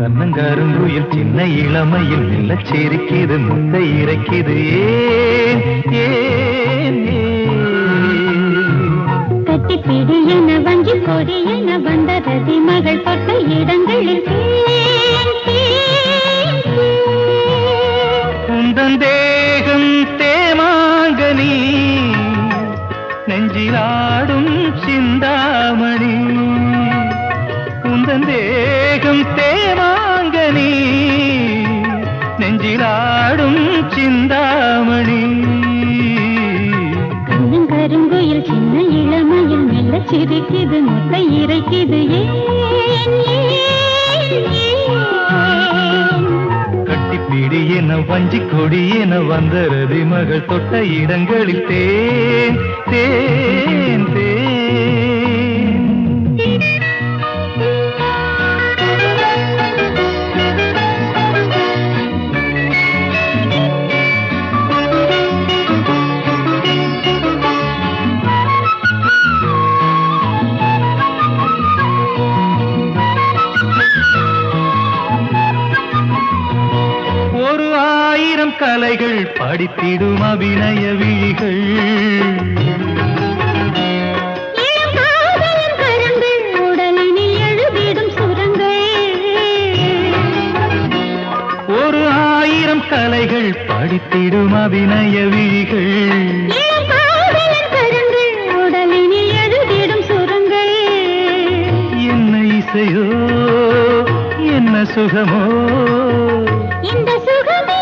கண்ணங்கருங்குயில் சின்ன இளமையில் மெல்ல சிரிக்குது முத்தை இறைக்குது ஏன் ஏன் கட்டிப்பிடி என வங்கி கொடி என வந்த ரதி மகள் தொட்ட இடங்களில் குந்தன் தேகம் தேமாங்கனி நெஞ்சிலாடும் சிந்தாமணி குந்தன் தேகம் தேமாங்கனி நெஞ்சிலாடும் சிந்தாமணி கருங்குயில் சின்ன இளமையில் மெல்ல சிரிக்குது முத்தை இறைக்குது கட்டிப்பிடி என வஞ்சி கொடி என வந்த ரதி மகள் தொட்ட இடங்களில் தேன் தேன் தேன் கலைகள் படித்திடும் அபிநய விழிகள் உடலினில் எழுதிடும் சுரங்கள் ஒரு 1000 கலைகள் படித்திடும் அபிநய விழிகள் உடலினில் எழுதிடும் சுரங்கள் என்ன இசையோ என்ன சுகமோ இந்த சுகமே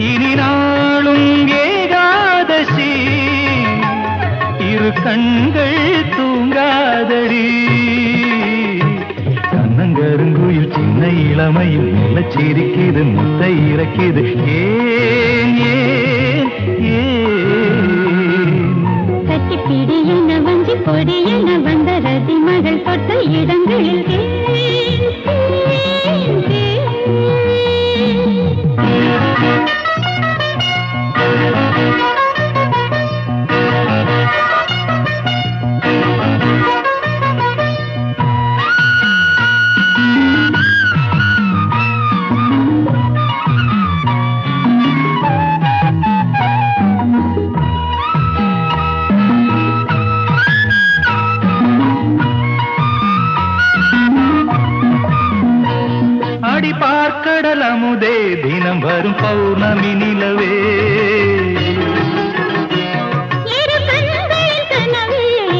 இனி நாளும் ஏகாதசி இரு கண்கள் தூங்காதடி கண்ணங்கருங்குயில் சின்ன இளமையில் மெல்ல சிரிக்குது முத்தை இறக்குது ஏன் ஏன் ஏன் கட்டிப்பிடி என வஞ்சி பொடி என வந்த ரதி மகள் தொட்ட இடங்களில் அடி பார்க்கடல் அமுதே தினம் வரும் பௌர்ணமி நிலவே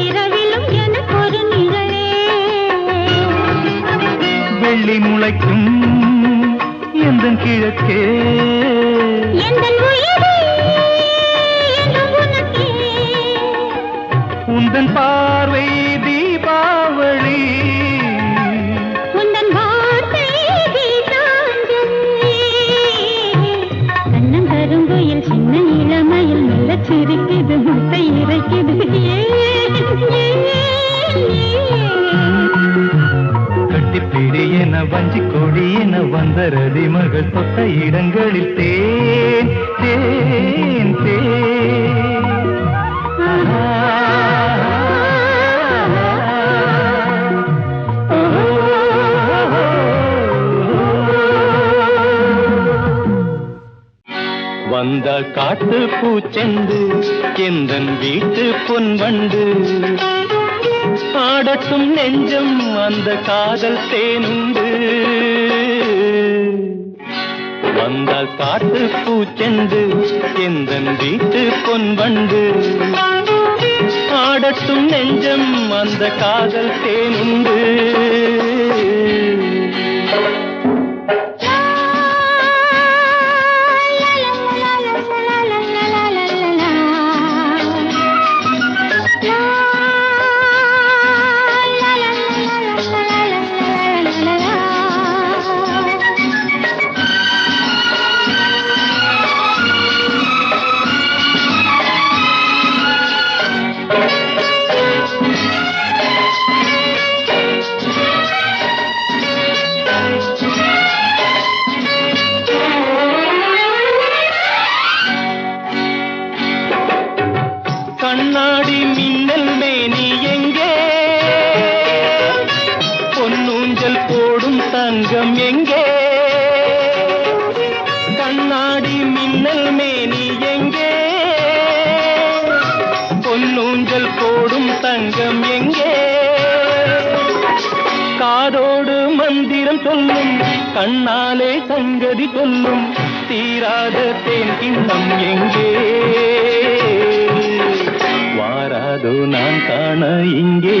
இரவிலும் எனக்கு ஒரு நிழலே வெள்ளி முளைக்கும் எந்த கிழக்கே உந்தன் பார்வை தீபாவளி கருங்குயில் சின்ன இளமையில் மெல்ல சிரிக்குது முத்தை இறைக்குது கட்டிப்பிடி என வஞ்சி கொடி என வந்த ரதி மகள் தொட்ட இடங்களில் தேன் தேன் தேன் வந்த காட்டு பூச்செண்டு எந்தன் வீட்டு பொன்வண்டு ஆடட்டும் நெஞ்சம் அந்த காதல் தேனுண்டு வந்த காட்டு பூச்செண்டு எந்தன் வீட்டு பொன்வண்டு ஆடட்டும் நெஞ்சம் அந்த காதல் தேனுண்டு தங்கம் எங்கே? காதோடு மந்திரம் சொல்லும், கண்ணாலே சங்கதி சொல்லும், தீராத தேன் கிண்ணம் எங்கே? வாராதோ நான் காண இங்கே?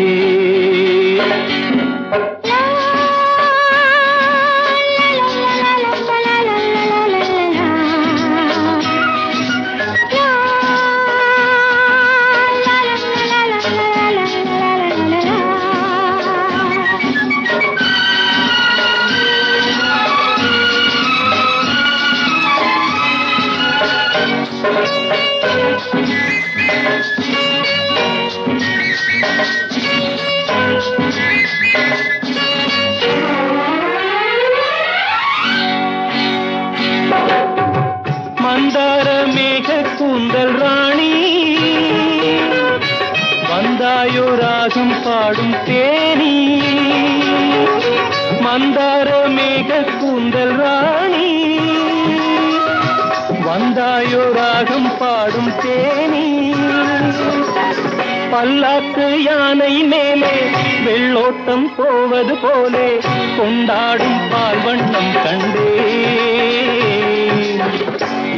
மந்தார மேக கூந்தல் ராணி, வந்தாயோ ராகம் பாடும் தேனி. மந்தார மேக கூந்தல் ராணி, வந்தாயோ ராகம் பாடும் தேனி. பல்லாக்கு யானை மேலே வெள்ளோட்டம் போவது போலே கொண்டாடும் பால் வண்ணம் கண்டே.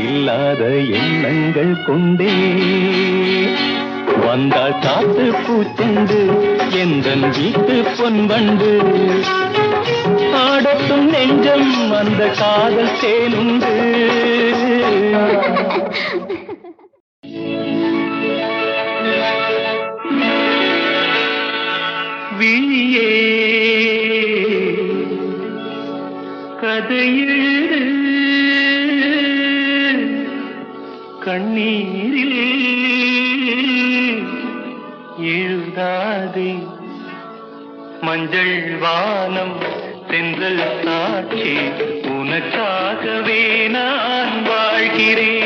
இல்லாத எண்ணங்கள் கொண்டே வந்தால் காத்து பூச்செண்டு எந்தன் வீட்டு பொன்வண்டு. ஆடட்டும் நெஞ்சம் அந்த காதல் தேனுண்டு. விழியே கதையெழு, கண்ணீரில் எழுதாதே. மஞ்சள் வானம் தென்றல் சாட்சி, உனக்காகவே நான் வாழ்கிறேன்.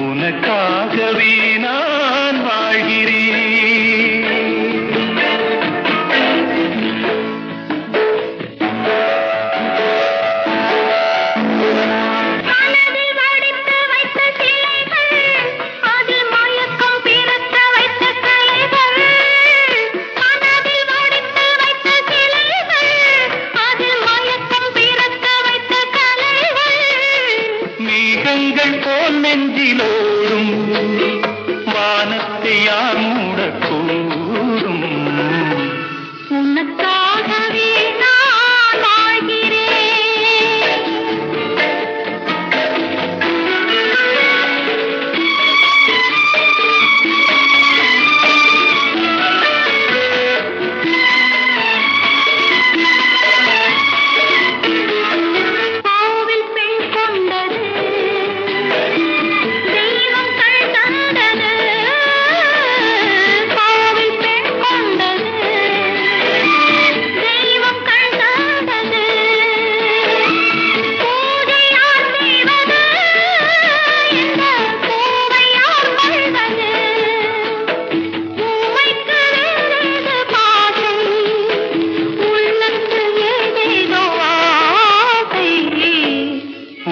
உனக்காகவே நான் வாழ்கிறேன். மேகங்கள் போல் நெஞ்சிலோடும் வானத்தை யார் மூடக்கூடும். உனக்காகவே நான் வாழ்கிறேன். கோவில் பெண் கொண்டது, தெய்வம் கண் தந்தது. கோவில் பெண் கொண்டது, தெய்வம் கண் தந்தது. பூஜை யார் செய்வது, இந்த பூவை யார் கொள்வது? பூவைக்கு வேறேது பாசம், உள்ளத்து ஏதேதோ ஆசை.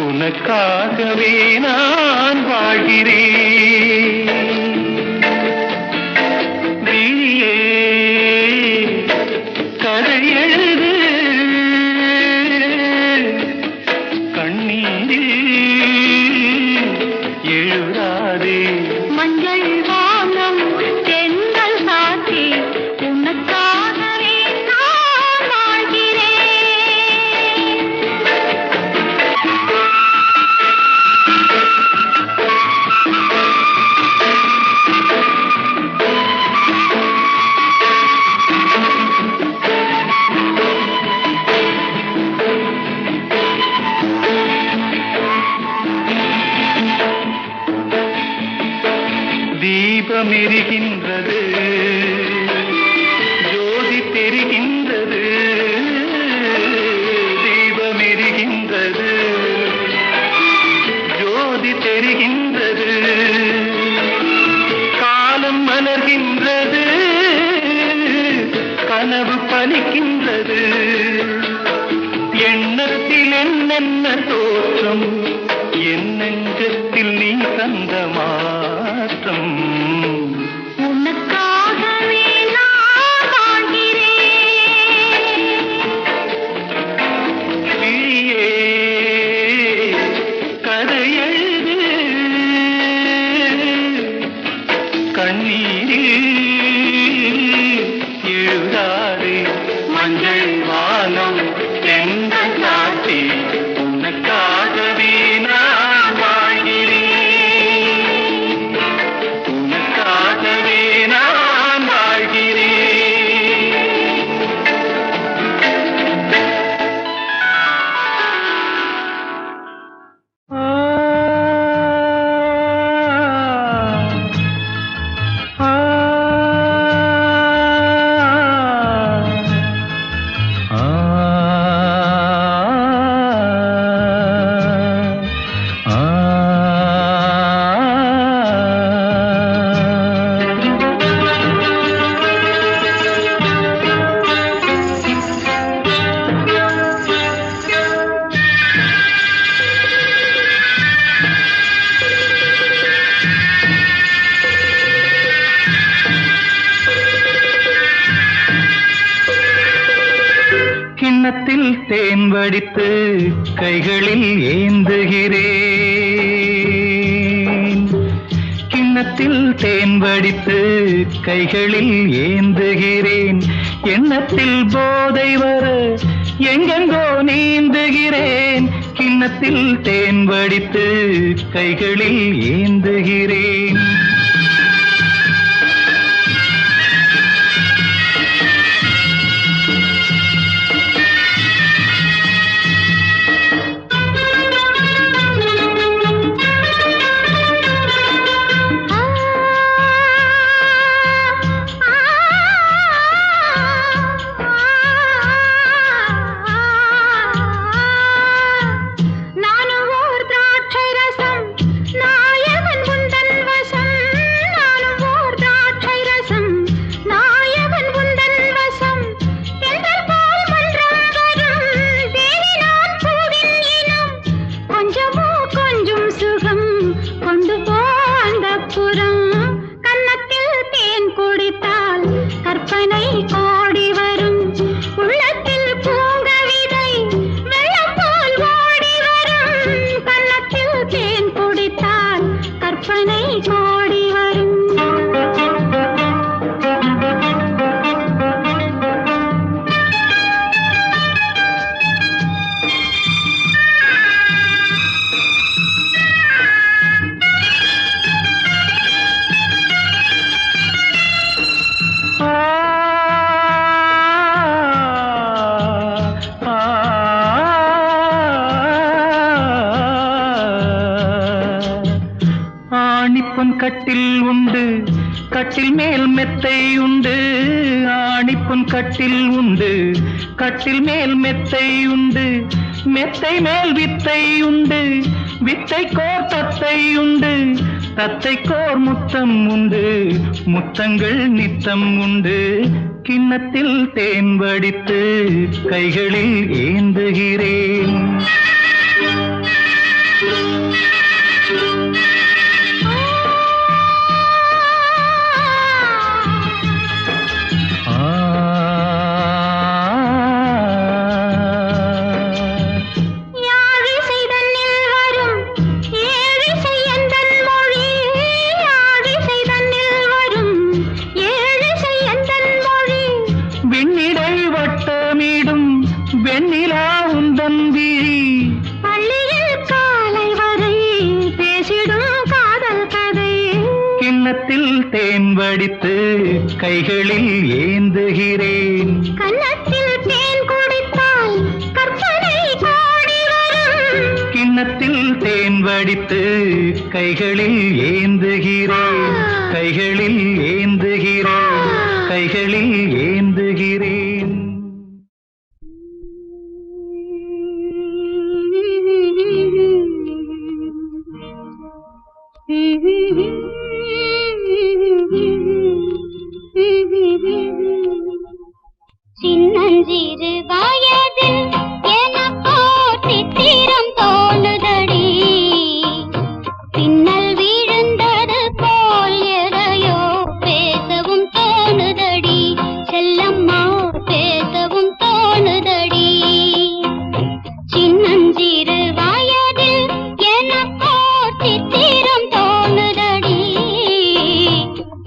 உனக்காகவே நான் வாழ்கிறேன். விழியே கதை எழுது, கண்ணீரில் எழுதாதே. மஞ்சள் வானம் தென்றல் சாட்சி, உனக்காகவே நான் வாழ்கிறேன். தீபம் எரிகின்றது, ஜோதி தெரிகின்றது, தீபம் எரிகின்றது, ஜோதி தெரிகின்றது, காலம் மலர்கின்றது, கனவு பலிக்கின்றது, எண்ணத்தில் என்னென்ன தோற்றம், என் நெஞ்சத்தில் நீ தந்த மாற்றம். உனக்காகவே நான் வாழ்கிறேன். விழியே கதை எழுது, கண்ணீரில் எழுதாதே, மஞ்சள் வானம் எந்த காட்டி, உனக்காகவே நான் வாழ்கிறேன், உனக்காகவே நான் வாழ்கிறேன். கிண்ணத்தில் தேன் வடித்து கைகளில் ஏந்துகிறேன், கிண்ணத்தில் தேன் வடித்து கைகளில் ஏந்துகிறேன், எண்ணத்தில் போதை வர எங்கெங்கோ நீந்துகிறேன், கிண்ணத்தில் தேன் வடித்து கைகளில் ஏந்துகிறேன். ஆணிப்பொன் கட்டில் உண்டு, கட்டில் மேல் மெத்தை உண்டு, ஆணிப்பொன் கட்டில் உண்டு, கட்டில் மேல் மெத்தை உண்டு, மெத்தை மேல் வித்தை உண்டு, வித்தை கோர் தத்தை உண்டு, தத்தை கோர் முத்தம் உண்டு, முத்தங்கள் நித்தம் உண்டு, கிண்ணத்தில் தேன் வடித்து கைகளில் ஏந்துகிறேன். வெண்ணிலா உந்தன் விழி பள்ளியில் காலை வரை பேசிடும் காதல் கதை, கிண்ணத்தில் தேன் வடித்து கைகளில் ஏந்துகிறேன், கன்னத்தில் தேன் குடித்தால் கற்பனை கோடி வரும், கிண்ணத்தில் தேன் வடித்து கைகளில் ஏந்துகிறேன். கைகளில் ஏந்துகிறேன், கைகளில் ஏந்துகிறேன். சின்னஞ்சிறு வயதில் எனக்கோ சித்திரம் தோணுதடி, பின்னல் விழுந்தது போல் எதையோ பேசவும் தோணுதடி, செல்லம்மா பேசவும் தோணுதடி. சின்னஞ்சிறு வயதில் எனக்கோ சித்திரம் தோணுதடி,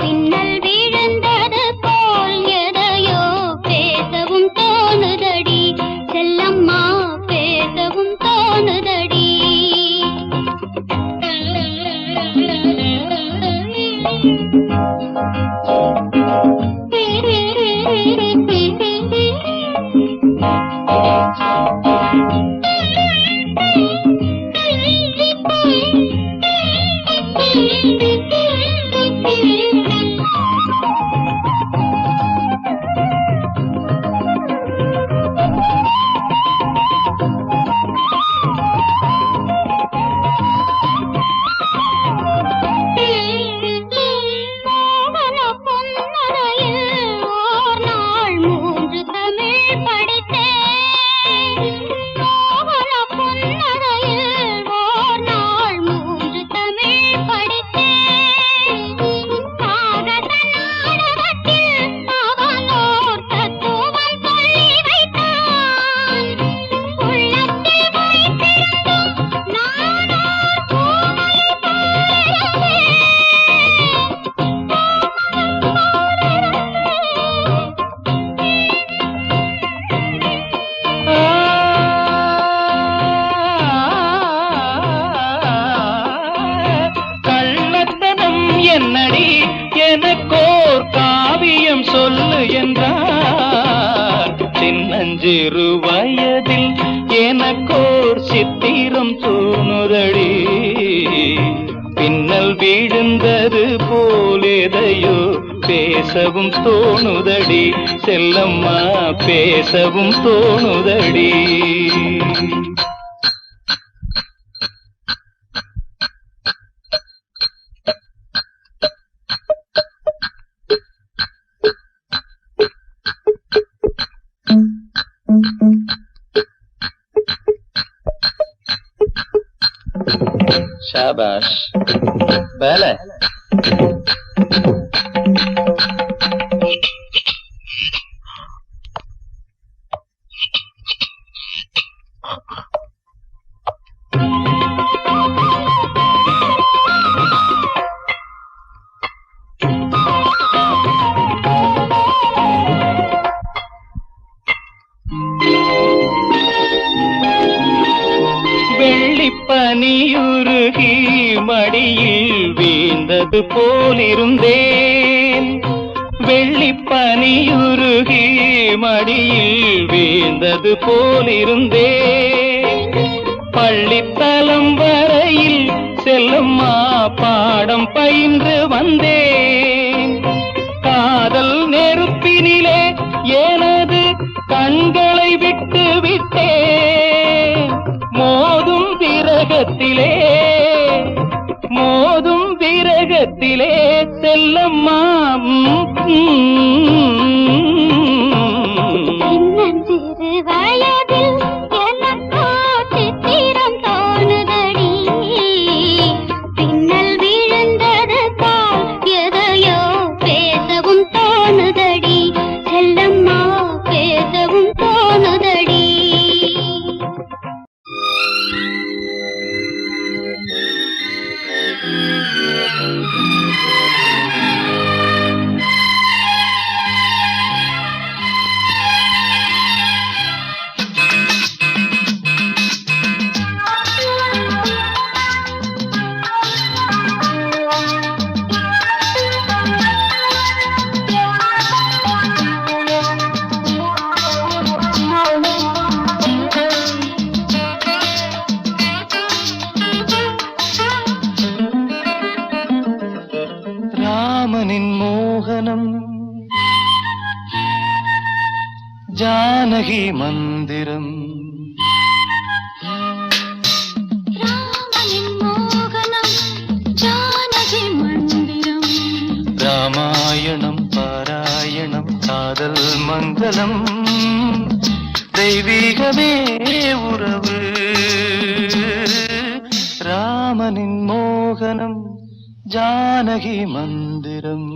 பின்னல் விழுந்தது போல் எதையோ பேசவும் தோணுதடி, செல்லம்மா பேசவும் தோணுதடி. மோகன பொன்னரையில் ஓர் நாள் 3 தமிழ் படித்தேன், மோகன பொன்னரையில் ஓர் நாள் 3 தமிழ் படித்தேன். காகத நாடகத்தில் அவனோர் தத்துவம் சொல்லி வைத்தான், உள்ளத்தில் வைத்திருந்தும் நானோ பூமையை போலிருந்தேன். கள்ளத்தனம் என்னடி, எனக்கோர் காவியம் சொல்லு என்றார். சின்னஞ்சிறு வயதில் எனக்கோர் சித்திரம் தோணுதடி, பின்னல் வீழ்ந்தது போலேதையோ பேசவும் தோணுதடி, செல்லம்மா பேசவும் தோணுதடி. शाबाश पहले வெள்ளிப்பனியுருகி மடியில் வீழ்ந்தது போலிருந்தேன், வெள்ளிப்பனியுருகி மடியில் வீழ்ந்தது போலிருந்தேன். பள்ளித்தலம் வரையில் செல்லம்மா பாடம் பயின்று வந்தேன், காதல் நெருப்பினிலே எனது கண்களை விட்டு விட்டேன். மோதும் விரகத்திலே செல்லம்மா. சின்னஞ்சிறு வயதில் எனக்கோ சித்திரம் தோணுதடி, பின்னல் விழுந்தது போல் எதையோ பேசவும் தோணுதடி, செல்லம்மா பேசவும் தோணுதடி. ராமனின் மோகனம் ஜானகி மந்திரம் ராமனின் மோகனம் ஜானகி மந்திரம் ராமாயணம் பாராயணம் காதல் மங்களம் தெய்வீகமே உறவு ராமனின் மோகனம் ஜானகி மந்திரம்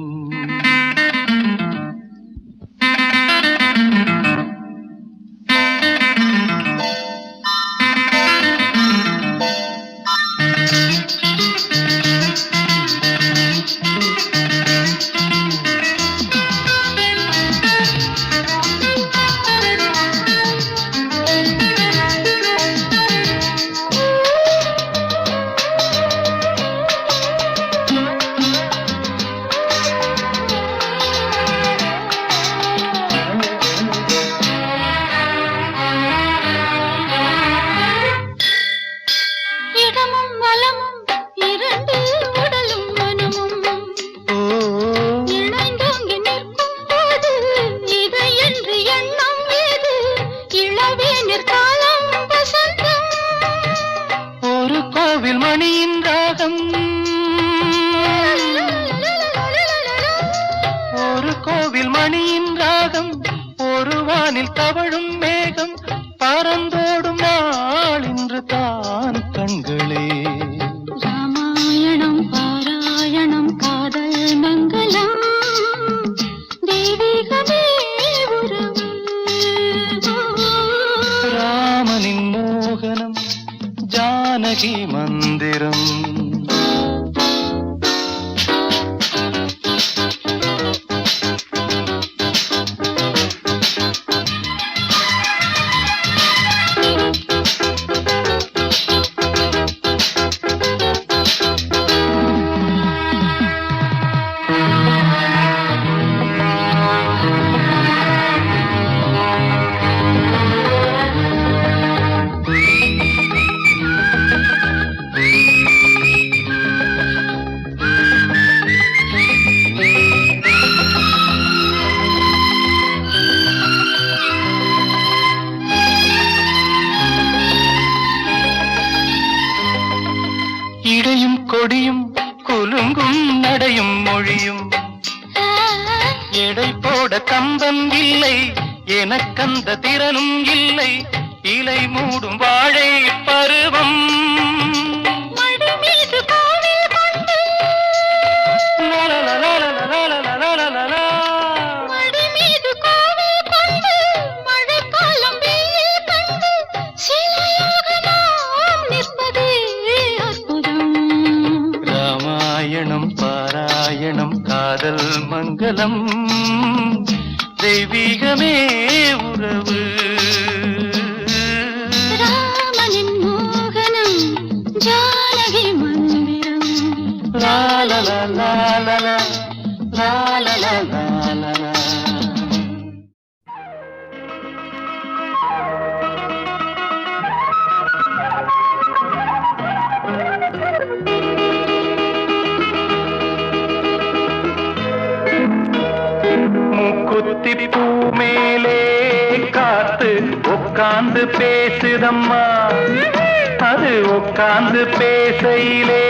மணியின் ராகம் ஒரு கோவில் மணியின் ராகம் ஒரு வானில் தவழும் மேகம் பறந்தோடும் நாள் இன்று தான் கண்களே ராமாயணம் பாராயணம் காதல் மங்களம் தெய்வீகமே உறவு ராமனின் மோகனம் ஜானகி மந்திரம் இடையும் கொடியும் குலுங்கும் நடையும் மொழியும் எடை போட கம்பம் இல்லை எனக்கந்த திறனும் இல்லை இலை மூடும் வாழை பருவம் ராமாயணம் பாராயணம் காதல் மங்களம் தெய்வீகமே உறவு ராமனின் மோகனம் ஜானகி மந்திரம் லாலலா லாலலா லாலலா லாலலா மூக்குத்தி பூ மேலே காத்து உட்கார்ந்து பேசுதம்மா அது உட்கார்ந்து பேசையிலே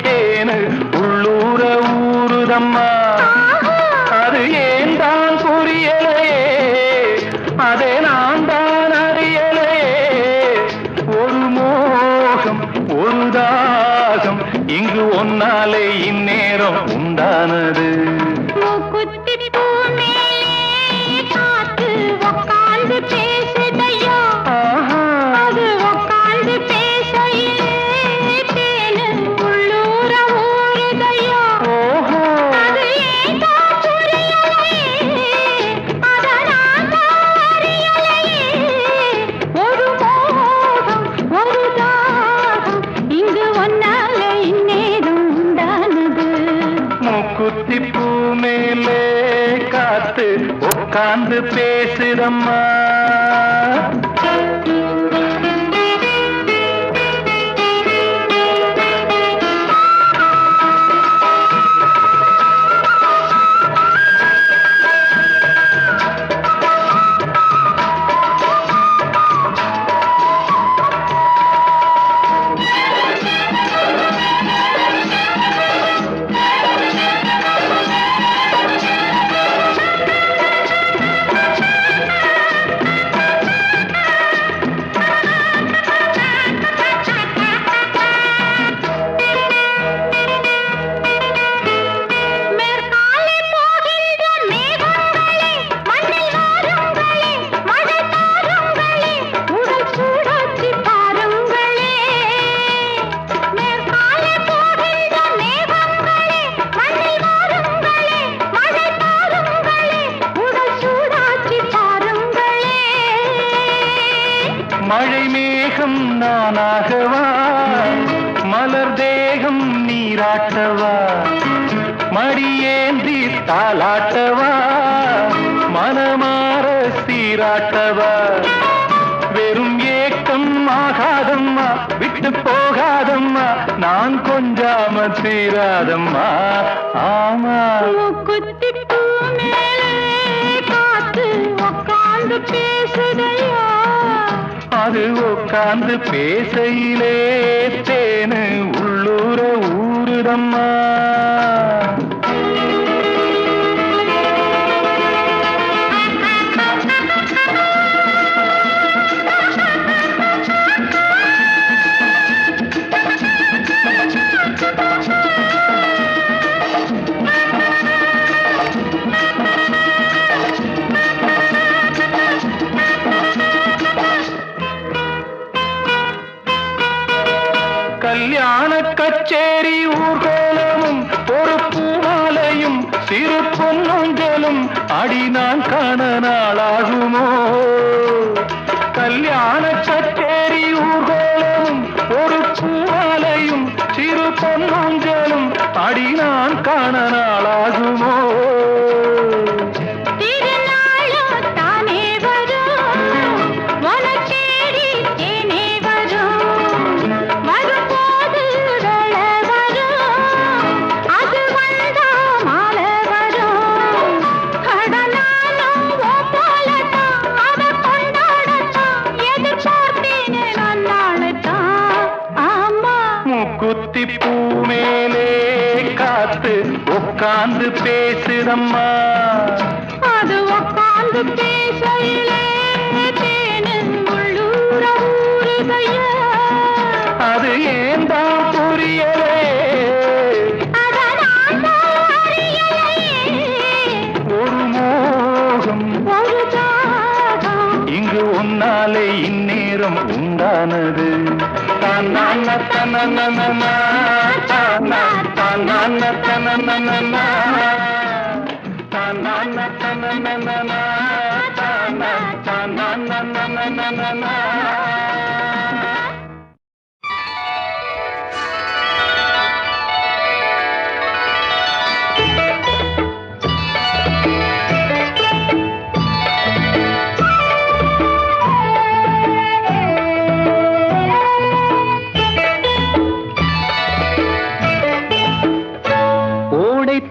தேனு உள்ளூர ஊறுதம்மா அது ஏன் தான் புரியலையே அதை நான் தான் அறியலையே ஒரு மோகம் ஒரு தாகம் இங்கு ஒன்னாலே இந்நேரம் உண்டானது குத்திப்பூ மேலே காத்து உட்கார்ந்து பேசுதம்மா நீராட்டவா மடியேந்தி தாலாட்டவா மனமாற சீராட்டவா வெறும் ஏக்கம் ஆகாதம்மா விட்டு போகாதம்மா நான் கொஞ்சாம தீராதம்மா ஆமா குத்தி பூ மேலே காத்து உட்கார்ந்து பேசுதையா அது உட்கார்ந்து பேசையிலே தேனு உள்ளூர ஊருதம்மா கல்யாண கச்சேரி ஊர்கோலமும் ஒரு பூமாலையும் சிறு பொன்னொஞ்சலும் அடி நான் காண நாளாகுமோ கல்யாண கச்சேரி ஊர்கோலமும் ஒரு பூமாலையும் சிறு பொன்னொஞ்சலும் அடி நான் காண நாளாகுமோ குத்தி பூ மேலே காத்து உட்கார்ந்து பேசுதம்மா அது உட்கார்ந்து பேசையிலே தேனு உள்ளூர ஊருதையா அது ஏன் தான் புரியலே ஒரு மோகம் ஒரு தாகம் இங்கு உன்னாலே இந்நேரம் உண்டானது தன்னான தனனன தானா தன்னான தனனன தன்னான தனனன தானா தனனன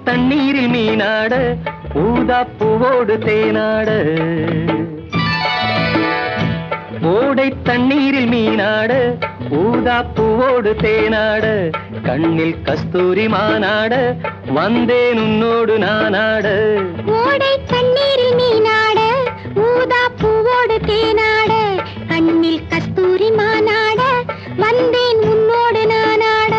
தண்ணீரில் மீனாட ஊதா பூவோடு தேனாட ஓடை தண்ணீரில் மீனாட ஊதா பூவோடு தேனாட கண்ணில் கஸ்தூரி மானாட வந்தேன் உன்னோடு நானாட ஓடை தண்ணீரில் மீனாட ஊதா பூவோடு தேனாட கண்ணில் கஸ்தூரி மானாட வந்தேன் உன்னோடு நானாட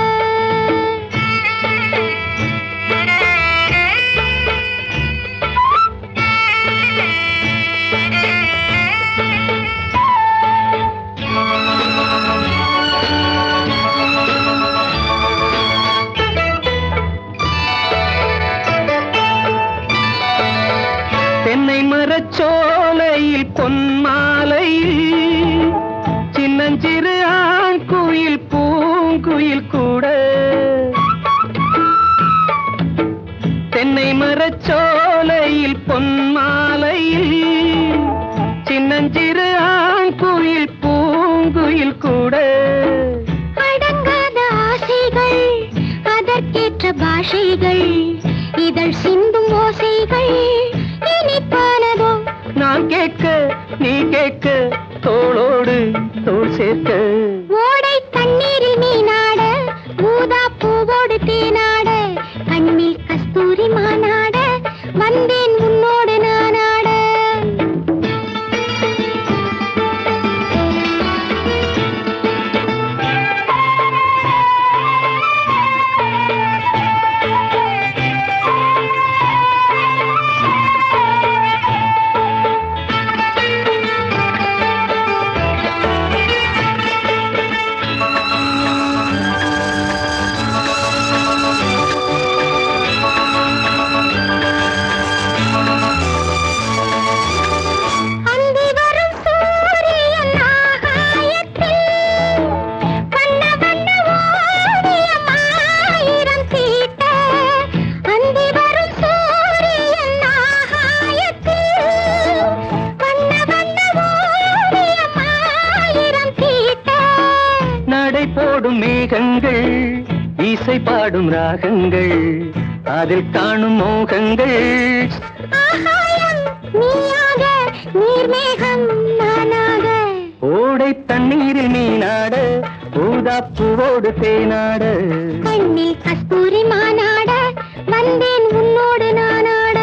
தென்னை மரச்சோலையில் பொன்மாலையில் சின்னஞ்சிறு ஆண் குயில் பூங்குயில் கூட தென்னை மரச்சோலையில் பொன்மாலையில் சின்னஞ்சிறு ஆண் குயில் பூங்குயில் கூட அடங்காத ஆசைகள் அதற்கேற்ற பாஷைகள் இதழ் சிந்தும் ஓசைகள் இனிப்பானதோ நான் கேட்க நீ கேட்க தோளோடு தோள் சேர்க்க ஓடை தண்ணீரில் மீனாட ஊதா பூவோடு தேனாட கண்ணில் கஸ்தூரி மானாட வந்தேன் உன்னோடு நானாட மேகங்கள் இசை பாடும் ராகங்கள் அதில் காணும் மோகங்கள் நீயாக நீர்மேகம் நானாக ஓடை தண்ணீரில் மீனாட ஊதாப்பூவோடு தேனாட கண்ணில் கஸ்தூரி மானாட வந்தேன் உன்னோடு நானாட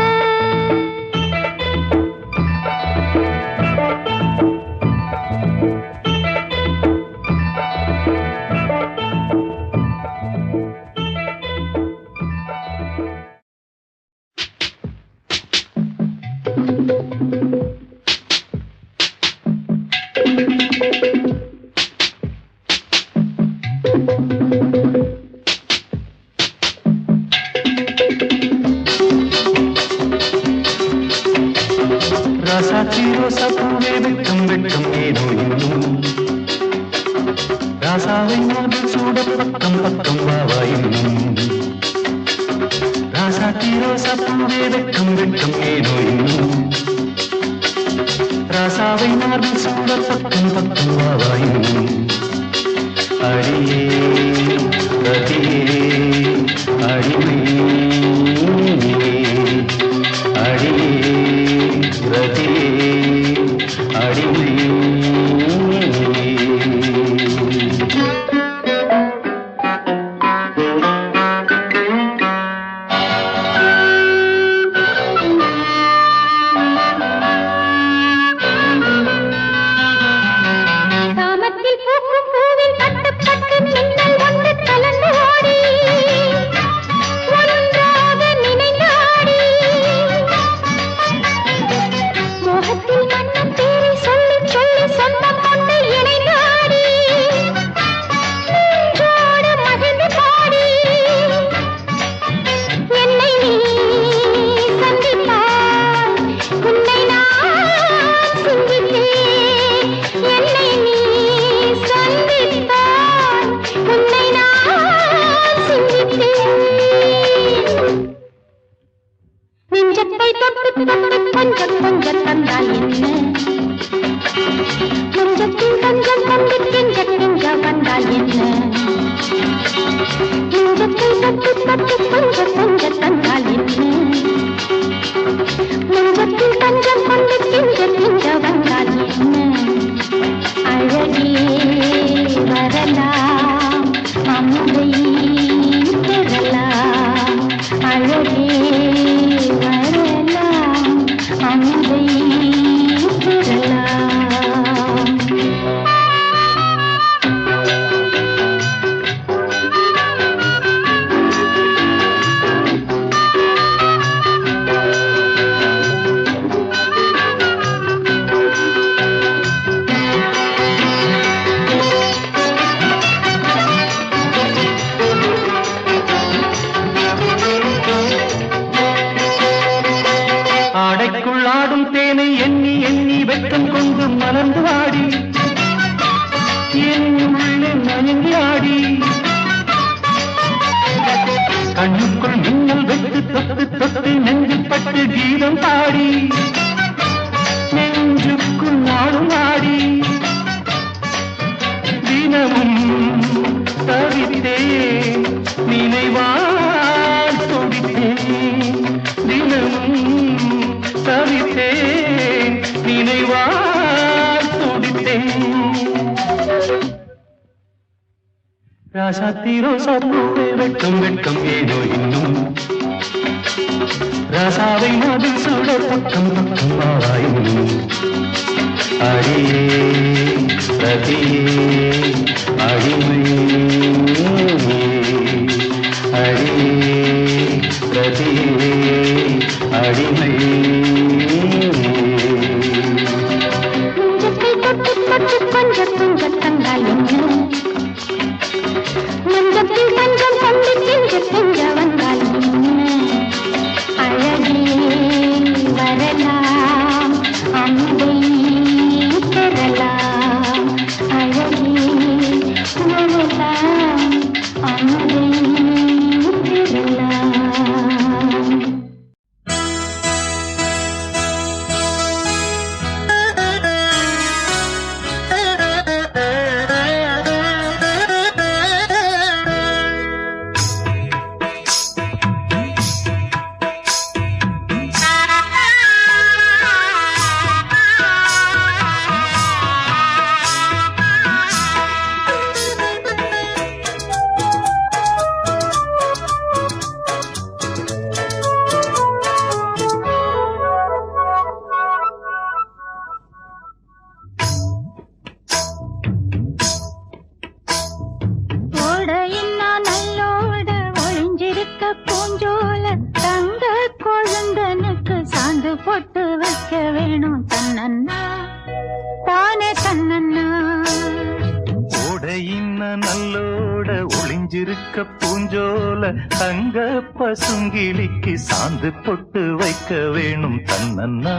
ஒளிஞ்சிருக்க பூஞ்சோல தங்க பசுங்கிளிக்கு சாந்து பொட்டு வைக்க வேணும் தன்னன்னா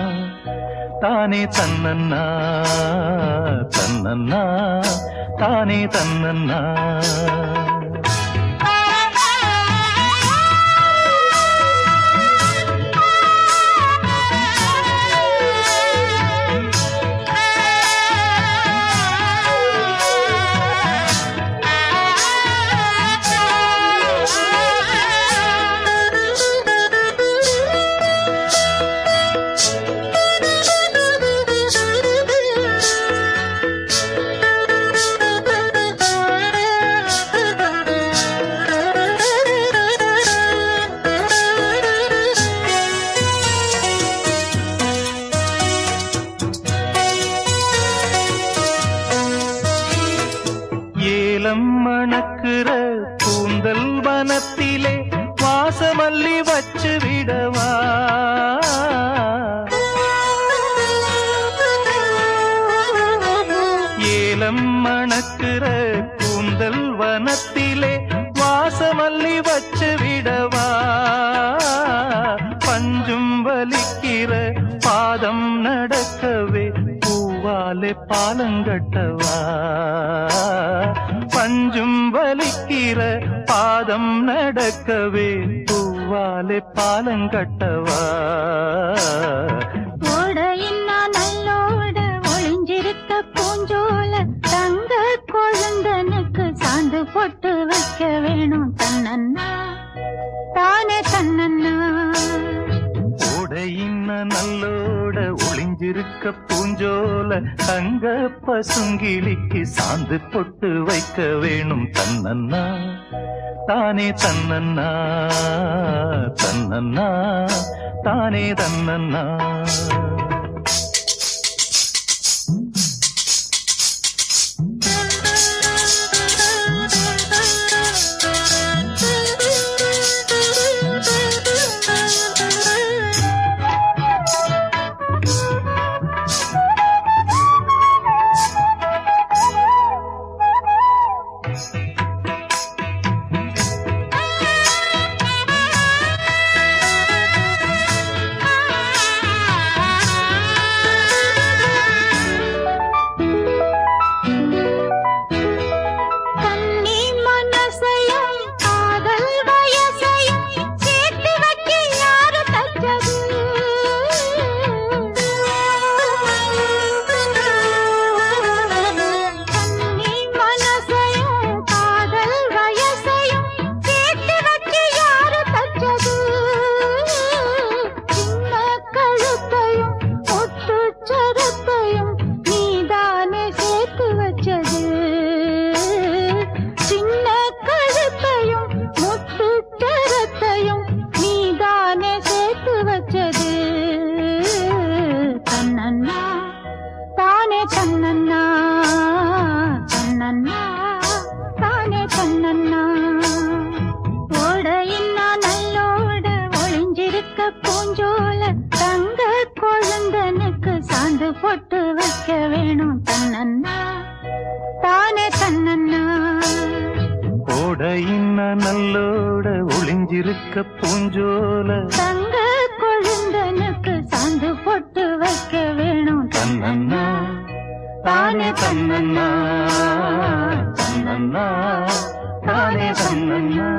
தானே தன்னன்னா தன்னன்னா தானே தன்னன்னா மணக்குற கூந்தல் வனத்திலே வாசமல்லி வச்சு விடவா ஏலம் மணக்குற கூந்தல் வனத்திலே வாசமல்லி வச்சு விடவா பஞ்சும் வலிக்கிற பாதம் நடக்கவே பூவாலே பாலங்கட்டவா பஞ்சும் வலிக்கிற பாதம் நடக்கவே பூவாலே பாலங்கட்டவா ஓடையின்னா நல்லோட ஒளிஞ்சிருக்க பூஞ்சோல தங்க கொழுந்தனுக்கு சாந்து போட்டு வைக்க வேணும் தன்னன்னா தானே தன்னன்னா ஓடையின்ன நல்லோட ஒளிஞ்சிருக்க பூஞ்சோல தங்க பசுங்கிளிக்கு சாந்து பொட்டு வைக்க வேணும் தன்னன்னா தானே தன்னன்னா தன்னன்னா தானே தன்னன்னா பொட்டு வைக்க வேணும் தன்னன்னா தானே தன்னன்னா ஓடையின்ன நல்லோட ஒளிஞ்சிருக்க பூஞ்சோல தங்க கொழுந்தனுக்கு சாந்து பொட்டு வைக்க வேணும் தன்னன்னா தானே தன்னன்னா தன்னன்னா தானே தன்னன்னா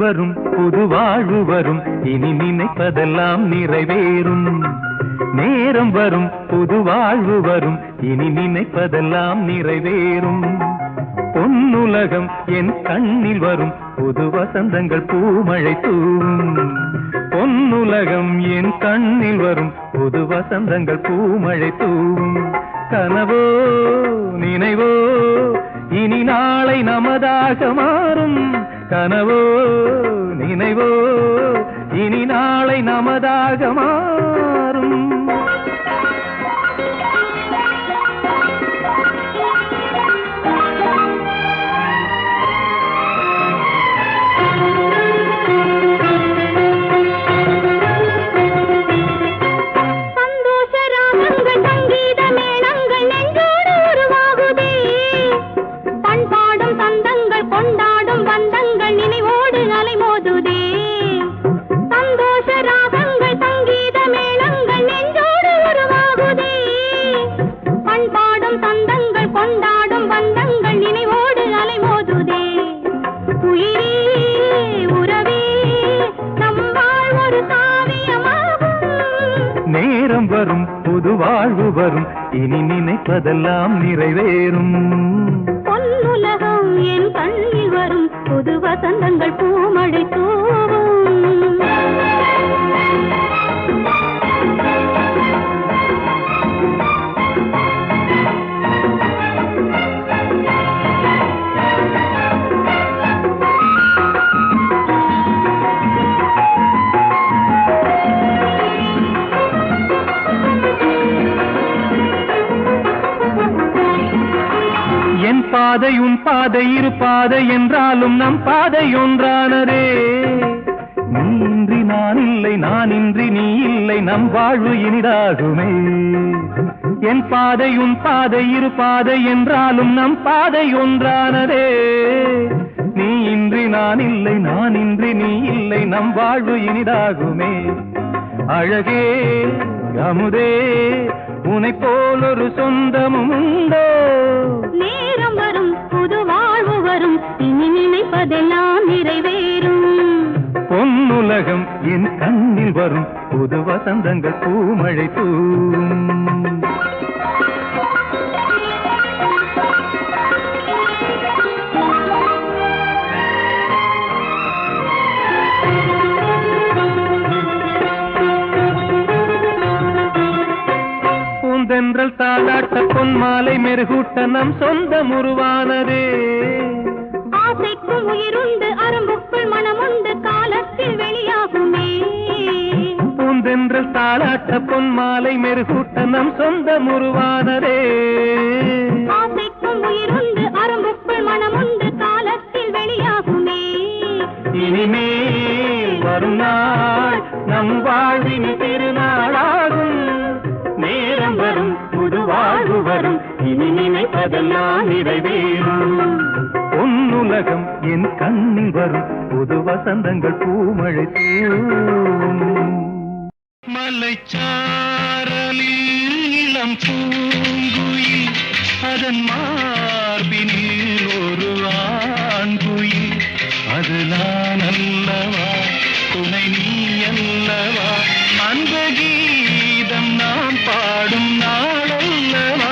வரும் புது வாழ்வு வரும் இனி நினைப்பதெல்லாம் நிறைவேறும் நேரம் வரும் புது வாழ்வு வரும் இனி நினைப்பதெல்லாம் நிறைவேறும் பொன்னுலகம் என் கண்ணில் வரும் புது வசந்தங்கள் பூமழை தூவும் பொன் பொன்னுலகம் என் கண்ணில் வரும் புது வசந்தங்கள் பூமழை தூவும் கனவோ நினைவோ இனி நாளை நமதாக மாறும் கனவோ நினைவோ இனி நாளை நமதாக மாறும் வரும் புது வாழ்வு வரும் இனி நினைப்பதெல்லாம் நிறைவேறும் பொன்னுலகம் என் கண்ணில் வரும் புது வசந்தங்கள் பூமழை தூவும் பாதை உன் பாதை இரு பாதை என்றாலும் நம் பாதை ஒன்றானதே நீ இன்றி நான் இல்லை நான் இன்றி நீ இல்லை நம் வாழ்வு இனிதாகுமே என் பாதை உன் பாதை இரு பாதை என்றாலும் நம் பாதை ஒன்றானதே நீ இன்றி நான் இல்லை நான் இன்றி நீ இல்லை நம் வாழ்வு இனிதாகுமே அழகே அமுதே உனை போல் ஒரு சொந்தமும் உண்டோ நேரம் வரும் புது வாழ்வு வரும் இனி நினைப்பதெல்லாம் நிறைவேறும் பொன்னுலகம் என் கண்ணில் வரும் புது வசந்தங்கள் பூமழை தூவும் தென்றல் தாளாட்ட பொன் மாலை மெருகூட்ட நம் சொந்தம் உருவானதே ஆசைக்கும் உயிருண்டு அரம்புக்குள் மனமுண்டு காலத்தில் வெளியாகுமே பூந்தென்றல் தாளாட்ட பொன் மாலை மெருகூட்ட நம் சொந்தம் உருவானதே ஆசைக்கும் உயிருண்டு அரம்புக்குள் மனமுண்டு காலத்தில் வெளியாகுமே இனிமேல் வரும் நாள் நம் வாழ்வின் திருநாளாகும் நேரம் வரும் புது வாழ்வு வரும் இனி நினைப்பதெல்லாம் நிறைவேறும் பொன்னுலகம் என் கண்ணில் வரும் புது வசந்தங்கள் பூமழை தூவும் மலைச்சாரலில் இளம் பூங்குயில் அதன் மார்பினில் ஒரு ஆண்குயில் அது நான் அல்லவா துணை நீ அல்லவா அந்த கீதம் நான் பாடும் நாளல்லவா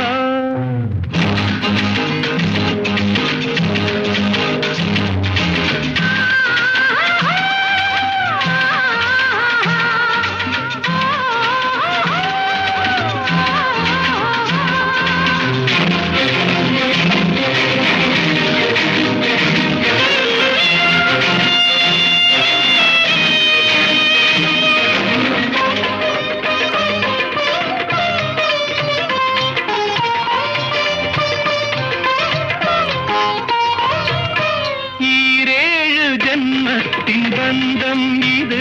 பந்தம் இது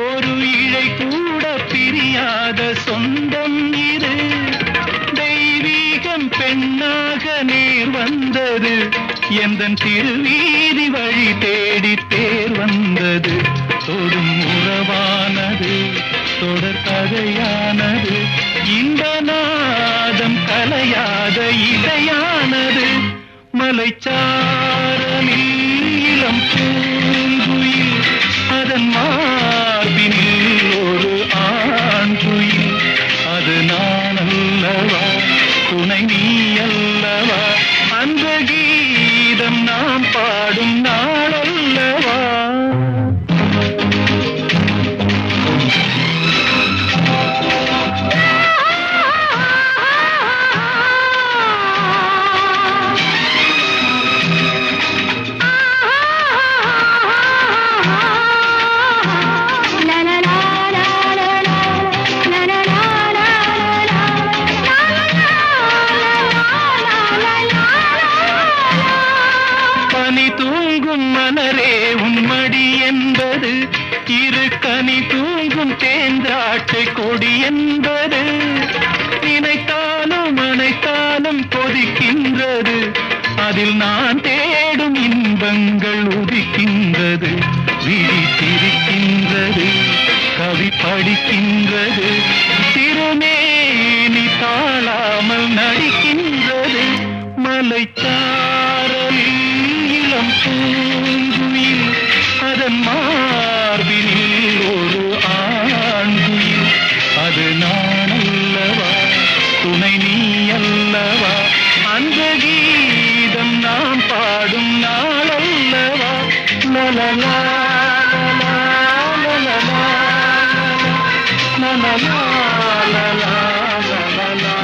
ஒரு இழை கூட பிரியாத சொந்தம் இது தெய்வீகம் பெண்ணாக நேர் வந்தது எந்தன் திருவீதி வழி தேடி தேர் வந்தது தொடும் உறவானது தொடர் கதையானது இந்த நாதம் கலையாத இசையானது மலைச்சாரலில் இளம் பூங்குயில் அதன் மார்பினில் ஒரு ஆண்குயில் அது நான் அல்லவா துணை நீ அல்லவா அந்த கீதம் நாம் பாடும் நாளல்லவா அதில் நான் தேடும் இன்பங்கள் உதிக்கின்றது, விழித்திருக்கின்றது, கவி படிக்கின்றது, திருமேனி தாழாமல் நடிக்கின்றது. மலைச்சாரலில் இளம் பூங்குயில், அதன் மார்பினில் ஒரு ஆண்குயில். அது நான் அல்லவா, துணை நீ அல்லவா, அந்த கீதம் நாம் பாடும் நாள் அல்லவா. லலலா லலலா லலலா லலலா லலலா லலலா.